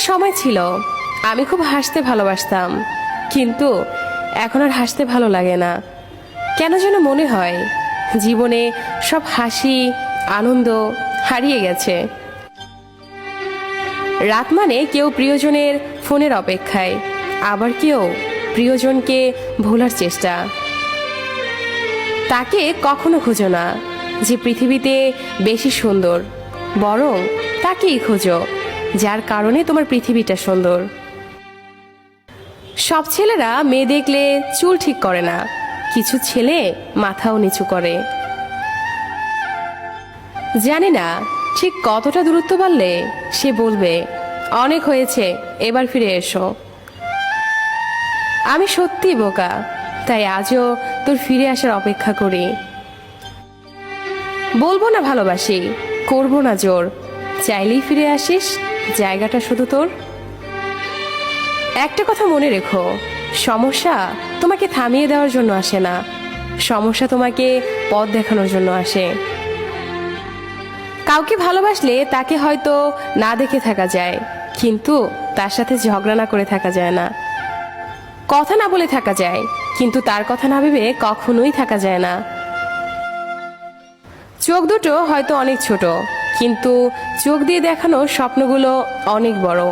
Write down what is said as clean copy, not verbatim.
সময় ছিল আমি খুব হাসতে ভালোবাসতাম, কিন্তু এখন আর হাসতে ভালো লাগে না। কেন যেন মনে হয় জীবনে সব হাসি আনন্দ হারিয়ে গেছে। রাত মানে কেউ প্রিয়জনের ফোনের অপেক্ষায়, আবার কেউ প্রিয়জনকে ভোলার চেষ্টা। তাকে কখনো খোঁজো না যে পৃথিবীতে বেশি সুন্দর, বরং তাকেই খোঁজো যার কারণে তোমার পৃথিবীটা সুন্দর। সব ছেলেরা মেয়ে দেখলে চুল ঠিক করে না, কিছু ছেলে মাথাও নিচু করে। জানি না ঠিক কতটা দূরত্ব বাড়লে সে বলবে অনেক হয়েছে, এবার ফিরে এসো। আমি সত্যি বোকা, তাই আজও তোর ফিরে আসার অপেক্ষা করি। বলবো না ভালোবাসি, করবো না জোর, চাইলেই ফিরে আসিস, জায়গাটা শুধু তোর। একটা কথা মনে রেখো, সমস্যা তোমাকে থামিয়ে দেওয়ার জন্য আসে না, সমস্যা তোমাকে পথ দেখানোর জন্য আসে। কাউকে ভালোবাসলে তাকে হয়তো না দেখে থাকা যায়, কিন্তু তার সাথে ঝগড়া না করে থাকা যায় না। কথা না বলে থাকা যায়, কিন্তু তার কথা না ভেবে কখনোই থাকা যায় না। চোখ দুটো হয়তো অনেক ছোট, কিন্তু চোখ দিয়ে দেখানো স্বপ্নগুলো অনেক বড়।